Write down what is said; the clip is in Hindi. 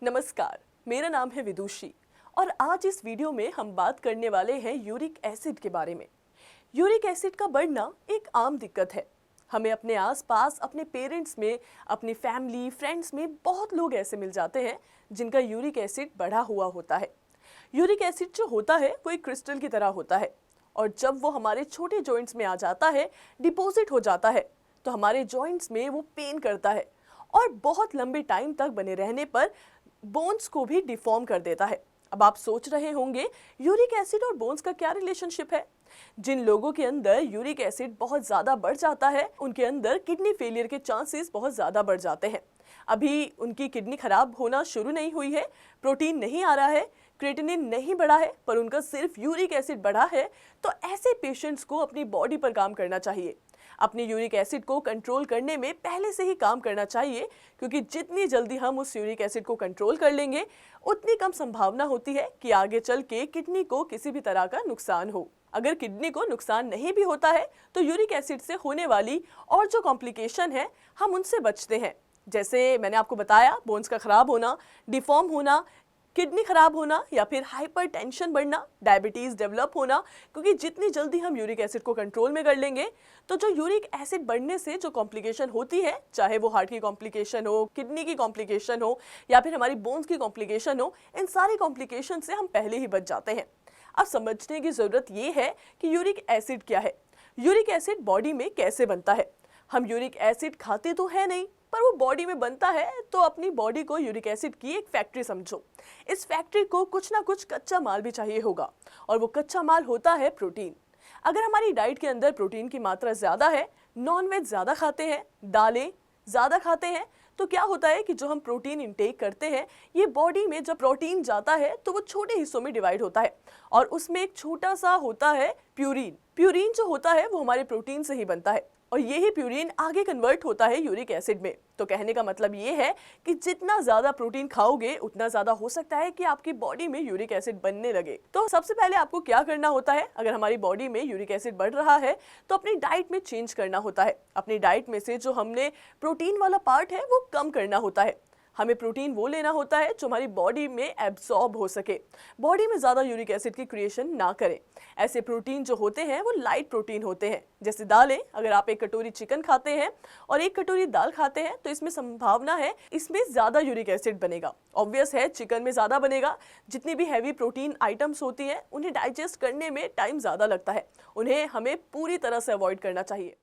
नमस्कार, मेरा नाम है विदुषी और आज इस वीडियो में हम बात करने वाले हैं यूरिक एसिड के बारे में। यूरिक एसिड का बढ़ना एक आम दिक्कत है। हमें अपने आसपास, अपने पेरेंट्स में, अपनी फैमिली, फ्रेंड्स में बहुत लोग ऐसे मिल जाते हैं जिनका यूरिक एसिड बढ़ा हुआ होता है। यूरिक एसिड जो होता है वो एक क्रिस्टल की तरह होता है और जब वो हमारे छोटे जॉइंट्स में आ जाता है, डिपॉजिट हो जाता है, तो हमारे जॉइंट्स में वो पेन करता है और बहुत लंबे टाइम तक बने रहने पर बोन्स को भी डिफॉर्म कर देता है। अब आप सोच रहे होंगे यूरिक एसिड और बोन्स का क्या रिलेशनशिप है। जिन लोगों के अंदर यूरिक एसिड बहुत ज़्यादा बढ़ जाता है उनके अंदर किडनी फेलियर के चांसेस बहुत ज़्यादा बढ़ जाते हैं। अभी उनकी किडनी खराब होना शुरू नहीं हुई है, प्रोटीन नहीं आ रहा है, क्रिएटिनिन नहीं बढ़ा है, पर उनका सिर्फ यूरिक एसिड बढ़ा है, तो ऐसे पेशेंट्स को अपनी बॉडी पर काम करना चाहिए। अपनी यूरिक एसिड को कंट्रोल करने में पहले से ही काम करना चाहिए, क्योंकि जितनी जल्दी हम उस यूरिक एसिड को कंट्रोल कर लेंगे उतनी कम संभावना होती है कि आगे चल के किडनी को किसी भी तरह का नुकसान हो। अगर किडनी को नुकसान नहीं भी होता है तो यूरिक एसिड से होने वाली और जो कॉम्प्लिकेशन है हम उनसे बचते हैं। जैसे मैंने आपको बताया, बोन्स का खराब होना, डिफॉर्म होना, किडनी खराब होना या फिर हाइपरटेंशन बढ़ना, डायबिटीज़ डेवलप होना, क्योंकि जितनी जल्दी हम यूरिक एसिड को कंट्रोल में कर लेंगे तो जो यूरिक एसिड बढ़ने से जो कॉम्प्लिकेशन होती है, चाहे वो हार्ट की कॉम्प्लिकेशन हो, किडनी की कॉम्प्लिकेशन हो या फिर हमारी बोन्स की कॉम्प्लिकेशन हो, इन सारी कॉम्प्लिकेशन से हम पहले ही बच जाते हैं। अब समझने की ज़रूरत ये है कि यूरिक एसिड क्या है, यूरिक एसिड बॉडी में कैसे बनता है। हम यूरिक एसिड खाते तो है नहीं, पर वो बॉडी में बनता है, तो अपनी बॉडी को यूरिक एसिड की एक फैक्ट्री समझो। इस फैक्ट्री को कुछ ना कुछ कच्चा माल भी चाहिए होगा और वो कच्चा माल होता है प्रोटीन। अगर हमारी डाइट के अंदर प्रोटीन की मात्रा ज़्यादा है, नॉनवेज ज़्यादा खाते हैं, दालें ज़्यादा खाते हैं, तो क्या होता है कि जो हम प्रोटीन इंटेक करते हैं, ये बॉडी में जब प्रोटीन जाता है तो वो छोटे हिस्सों में डिवाइड होता है और उसमें एक छोटा सा होता है प्यूरिन। प्यूरिन जो होता है वो हमारे प्रोटीन से ही बनता है और यही प्यूरिन आगे कन्वर्ट होता है यूरिक एसिड में। तो कहने का मतलब ये है कि जितना ज़्यादा प्रोटीन खाओगे उतना ज़्यादा हो सकता है कि आपकी बॉडी में यूरिक एसिड बनने लगे। तो सबसे पहले आपको क्या करना होता है, अगर हमारी बॉडी में यूरिक एसिड बढ़ रहा है तो अपनी डाइट में चेंज करना होता है। अपनी डाइट में से जो हमने प्रोटीन वाला पार्ट है वो कम करना होता है। हमें प्रोटीन वो लेना होता है जो हमारी बॉडी में एब्सॉर्ब हो सके, बॉडी में ज़्यादा यूरिक एसिड की क्रिएशन ना करे। ऐसे प्रोटीन जो होते हैं वो लाइट प्रोटीन होते हैं, जैसे दालें। अगर आप एक कटोरी चिकन खाते हैं और एक कटोरी दाल खाते हैं तो इसमें संभावना है इसमें ज़्यादा यूरिक एसिड बनेगा। ऑब्वियस है चिकन में ज़्यादा बनेगा। जितनी भी हैवी प्रोटीन आइटम्स होती हैं उन्हें डाइजेस्ट करने में टाइम ज़्यादा लगता है, उन्हें हमें पूरी तरह से अवॉइड करना चाहिए।